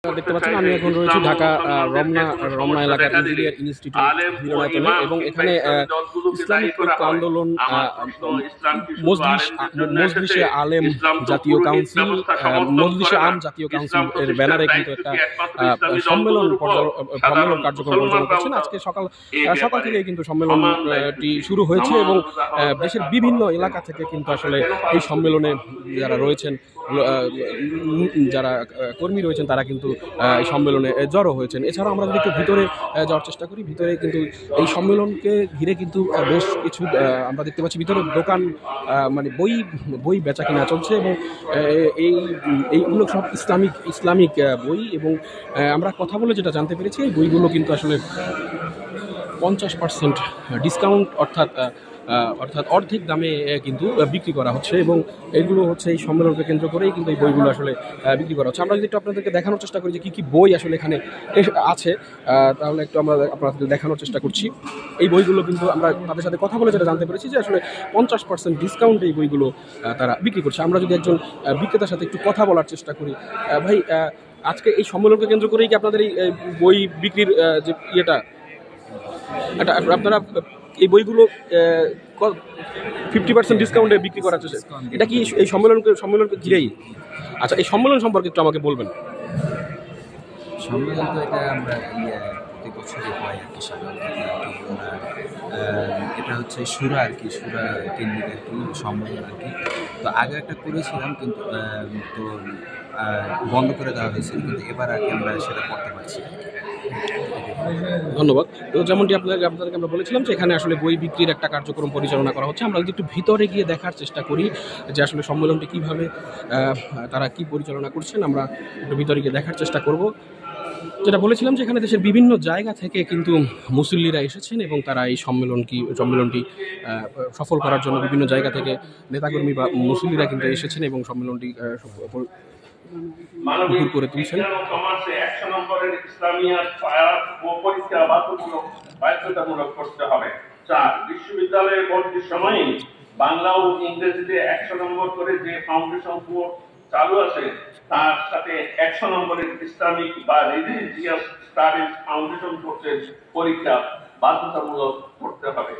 দেখতে পাচ্ছেন আমি এখন রয়েছি ঢাকা রমনা রমনা এলাকার ইঞ্জিনিয়ার ইনস্টিটিউট মিলনায়তনে এবং এখানে ইসলামিক ঐক্য আন্দোলন মজলিসে আলেম জাতীয় কাউন্সিল মজলিসে আম জাতীয় কাউন্সিল এর ব্যানারে কিন্তু একটা সম্মেলন কার্যক্রম পরিচালনা করছেন। আজকে সকাল থেকে কিন্তু সম্মেলনটি শুরু হয়েছে এবং দেশের বিভিন্ন এলাকা থেকে কিন্তু আসলে এই সম্মেলনে যারা রয়েছেন, যারা কর্মী রয়েছেন তারা কিন্তু এই সম্মেলনে জড়ো হয়েছেন। এছাড়াও আমরা যদি একটু ভিতরে যাওয়ার চেষ্টা করি, ভিতরে কিন্তু এই সম্মেলনকে ঘিরে কিন্তু বেশ কিছু আমরা দেখতে পাচ্ছি ভিতরে দোকান, মানে বই বেচা কিনা চলছে এবং এইগুলো সব ইসলামিক বই এবং আমরা কথা বলে যেটা জানতে পেরেছি এই বইগুলো কিন্তু আসলে 50% ডিসকাউন্ট অর্থাৎ অর্ধেক দামে কিন্তু বিক্রি করা হচ্ছে এবং এগুলো হচ্ছে এই সম্মেলনকে কেন্দ্র করেই কিন্তু এই বইগুলো আসলে বিক্রি করা হচ্ছে। আমরা যদি একটু আপনাদেরকে দেখানোর চেষ্টা করি যে কী বই আসলে এখানে আছে, তাহলে একটু আমরা আপনাদের দেখানোর চেষ্টা করছি। এই বইগুলো কিন্তু আমরা তাদের সাথে কথা বলে যেটা জানতে পেরেছি যে আসলে 50% ডিসকাউন্টে এই বইগুলো তারা বিক্রি করছে। আমরা যদি একজন বিক্রেতার সাথে একটু কথা বলার চেষ্টা করি, ভাই আজকে এই সম্মেলনকে কেন্দ্র করেই কি আপনাদের এই বই বিক্রির যে ইয়েটা আপনারা এই বইগুলো 50% ডিসকাউন্টে বিক্রি করা হচ্ছে, এটা কি এই সম্মেলনকে ঘিরেই? আচ্ছা, এই সম্মেলন সম্পর্কে একটু আমাকে বলবেন। সম্মেলন তো এটা আমরা প্রতি বছরই হয় আর কি। এটা হচ্ছে সুরা আর কি, সুরা কেন্দ্রিক আর কি সম্মেলন আর কি। তো আগে একটা করেছিলাম কিন্তু তো বন্ধ করে দেওয়া হয়েছিল, কিন্তু এবার আর কি আমরা সেটা করতে পারছি। ধন্যবাদ। তো যেমনটি আপনাদেরকে আমরা বলেছিলাম যে এখানে আসলে বই বিক্রির একটা কার্যক্রম পরিচালনা করা হচ্ছে। আমরা যদি একটু ভিতরে গিয়ে দেখার চেষ্টা করি যে আসলে সম্মেলনটি কীভাবে তারা কি পরিচালনা করছেন, আমরা একটু ভিতরে গিয়ে দেখার চেষ্টা করব। যেটা বলেছিলাম যে এখানে দেশের বিভিন্ন জায়গা থেকে কিন্তু মুসল্লিরা এসেছেন এবং তারা এই সম্মেলনটি সফল করার জন্য বিভিন্ন জায়গা থেকে নেতাকর্মী বা মুসল্লিরা কিন্তু এসেছেন এবং সম্মেলনটি করে তুলছেন। বিশ্ববিদ্যালয়ে ভর্তির সময় বাংলা ও ইংরেজিতে 100 নম্বর করে যে ফাউন্ডেশন কোর্স চালু আছে তার সাথে 100 নম্বরের ইসলামিক বা রিলিজিয়াস স্টাডিজ ফাউন্ডেশন কোর্সের পরীক্ষা বাধ্যতামূলক করতে হবে।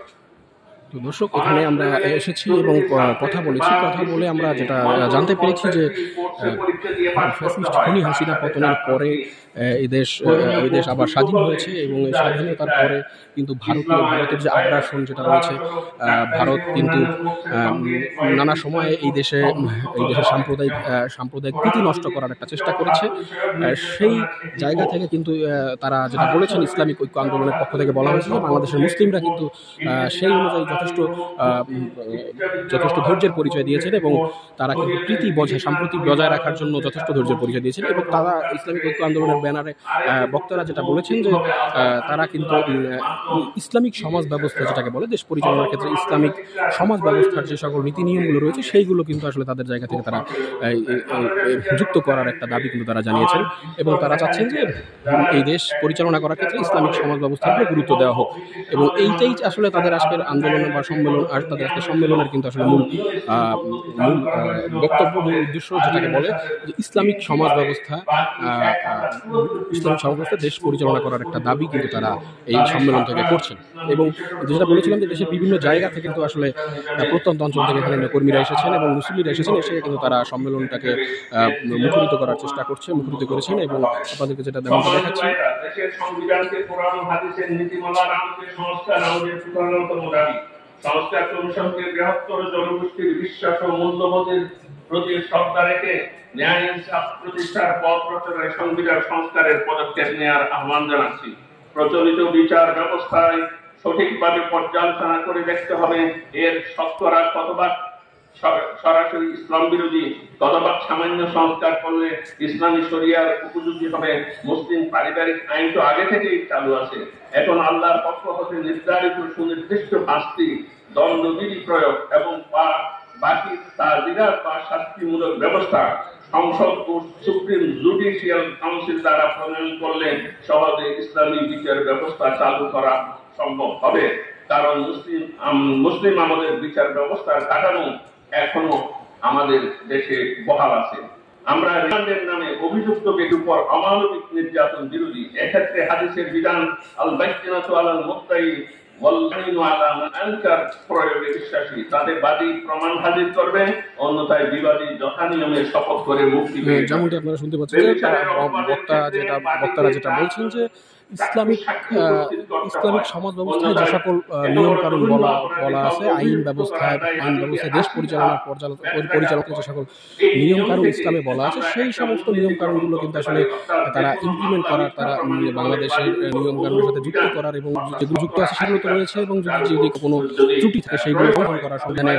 তো দর্শক, এখানে আমরা এসেছি এবং কথা বলে আমরা যেটা জানতে পেরেছি যে ফ্যাসিস্ট খুনি হাসিনা পতনের পরে এই দেশ আবার স্বাধীন হয়েছে এবং এই স্বাধীনতার পরে কিন্তু ভারতের যে আগ্রাসন যেটা রয়েছে, ভারত কিন্তু নানা সময়ে এই দেশের সাম্প্রদায়িক প্রীতি নষ্ট করার একটা চেষ্টা করেছে। সেই জায়গা থেকে কিন্তু তারা যেটা বলেছেন, ইসলামিক ঐক্য আন্দোলনের পক্ষ থেকে বলা হয়েছে যে বাংলাদেশের মুসলিমরা কিন্তু সেই অনুযায়ী যথেষ্ট ধৈর্যের পরিচয় দিয়েছেন এবং তারা কিন্তু সম্প্রীতি বজায় রাখার জন্য যথেষ্ট ধৈর্যের পরিচয় দিয়েছেন এবং তারা ইসলামিক ঐক্য আন্দোলনের ব্যানারে বক্তারা যেটা বলেছেন যে তারা কিন্তু ইসলামিক সমাজ ব্যবস্থা যেটাকে বলে দেশ পরিচালনার ক্ষেত্রে ইসলামিক সমাজ ব্যবস্থার যে সকল নীতি নিয়মগুলো রয়েছে সেইগুলো কিন্তু আসলে তাদের জায়গা থেকে তারা যুক্ত করার একটা দাবি কিন্তু তারা জানিয়েছেন এবং তারা চাচ্ছেন যে এই দেশ পরিচালনা করার ক্ষেত্রে ইসলামিক সমাজ ব্যবস্থার উপরে গুরুত্ব দেওয়া হোক এবং এইটাই আসলে তাদের আজকের আন্দোলন বা সম্মেলন আর তাদের আজকের সম্মেলনের কিন্তু আসলে মূল বক্তব্য, মূল উদ্দেশ্য যেটাকে বলে যে ইসলামিক সমাজ ব্যবস্থা দেশ পরিচালনা করার একটা দাবি কিন্তু তারা এই সম্মেলন থেকে করছেন এবং যেটা বলেছিলাম যে দেশের বিভিন্ন জায়গা থেকে কিন্তু আসলে প্রত্যন্ত অঞ্চল থেকে এখানে কর্মীরা এসেছেন এবং মুসল্লিরা এসেছেন, এসে কিন্তু তারা সম্মেলনটাকে মুখরিত করার চেষ্টা করেছেন এবং আপনাদেরকে যেটা দেখাচ্ছি। সংস্কার কমিশনকে বৃহত্তর জনগোষ্ঠীর বিশ্বাস ও মূল্যবোধের প্রতি শ্রদ্ধা রেখে ন্যায় ইনসাফ প্রতিষ্ঠার পথ প্রচারের সংবিধান সংস্কারের পদক্ষেপ নেওয়ার আহ্বান জানাচ্ছি। প্রচলিত বিচার ব্যবস্থায় সঠিকভাবে পর্যালোচনা করে দেখতে হবে এর শতকরা কতভাগ সরাসরি ইসলাম বিরোধী, কতভাগ সামান্য সংস্কার করলে ইসলামী শরিয়ার উপযোগী হবে। মুসলিম পারিবারিক আইন তো আগে থেকেই চালু আছে, এখন আল্লাহর পক্ষ হতে নির্ধারিত সুনির্দিষ্ট শাস্তি, দণ্ডবিধি প্রয়োগ এবং বাকি তাজিরাত বা শাস্তিমূলক ব্যবস্থা সংসদ ও সুপ্রিম জুডিশিয়াল কাউন্সিল দ্বারা প্রণয়ন করলে সহজে ইসলামী বিচার ব্যবস্থা চালু করা সম্ভব হবে। কারণ মুসলিম আমাদের বিচার ব্যবস্থার কাঠামো এখনো আমাদের দেশে বহাল আছে। আমরা রিমান্ডের নামে অভিযুক্ত ব্যক্তির উপর অমানবিক নির্যাতন বিরোধী। এক্ষেত্রে হাদিসের বিধান আল বাইয়িনাতু আলাল মুদ্দাই ওয়াল ইয়ামিনু আলা মান আনকার প্রয়োগে বিশ্বাসী। তাদের বাদী প্রমাণ হাজির করবে, অন্যথায় বিবাদী যথানিয়মে শপথ করে মুক্তি পেয়ে। যেমনটি আপনারা শুনতে পাচ্ছেন যে বক্তারা যেটা বলছেন যে ইসলামিক সমাজ ব্যবস্থায় যে সকল নিয়ম কানুন বলা আছে, আইন ব্যবস্থায় দেশ পরিচালকের যে সকল নিয়ম কানুন ইসলামে বলা আছে, সেই সমস্ত নিয়ম কানুনগুলো কিন্তু আসলে তারা ইমপ্লিমেন্ট করার, তারা বাংলাদেশের নিয়ম কানুনের সাথে যুক্ত করার, এবং যেগুলো যুক্ত আছে সেগুলো তো রয়েছে, এবং যদি কোনো ত্রুটি থাকে সেইগুলো সংশোধন করার, সংবিধানে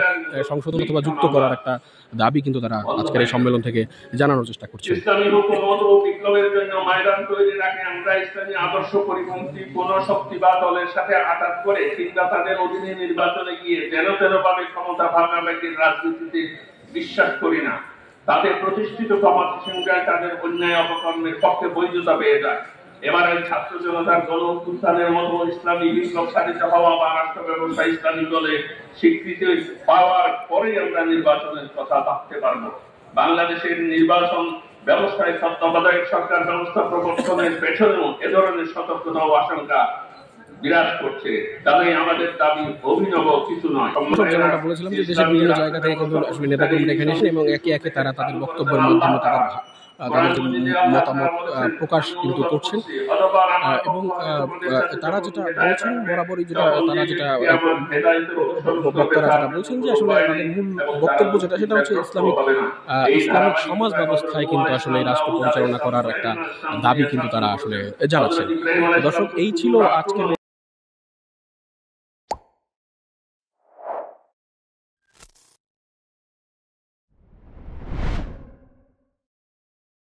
সংশোধন অথবা যুক্ত করার একটা দাবি কিন্তু তারা আজকের এই সম্মেলন থেকে জানানোর চেষ্টা করছে। ইসলামী হুকুমত ও বিপ্লবের জন্য ময়দান তৈরির আগে আমরা ইসলামী আদর্শ পরিপন্থী কোন শক্তি বা দলের সাথে আঘাত করে কিংবা তাদের অধীনে নির্বাচনে গিয়ে যেন ভাবে ক্ষমতা ভাগাভাগির রাজনীতিতে বিশ্বাস করি না। তাদের প্রতিষ্ঠিত ক্ষমতাসীনরাই তাদের অন্যায় অপকর্মের পক্ষে বৈধতা পেয়ে যায়। এবার এই ছাত্র জনতার গণ অভ্যুত্থানের মতো ইসলামী বিপ্লব সাধিত হওয়া বা রাষ্ট্র ব্যবস্থা ইসলামী দলে স্বীকৃতি পাওয়ার পরেই আমরা নির্বাচনের কথা ভাবতে পারবো। বাংলাদেশের নির্বাচন ব্যবস্থায় তত্ত্বাবধায়ক সরকার ব্যবস্থা প্রবর্তনের পেছনেও এ ধরনের সতর্কতা ও আশঙ্কা বিরাজ করছে। তবে আমাদের দাবি অভিনব কিছু নয়। যেমনটা বলেছিলাম যে দেশের বিভিন্ন জায়গা থেকে কিন্তু আসলে নেতাকর্মীরা এখানে এসে এবং একে একে তারা তাদের বক্তব্যের মাধ্যমে তাদের মতামত প্রকাশ কিন্তু করছেন, এবং তারা যেটা বলছেন বরাবরই বক্তারা যেটা বলছেন যে আসলে তাদের মূল বক্তব্য সেটা হচ্ছে ইসলামিক সমাজ ব্যবস্থায় কিন্তু আসলে রাষ্ট্র পরিচালনা করার একটা দাবি কিন্তু তারা আসলে জানাচ্ছেন। দর্শক, এই ছিল আজকের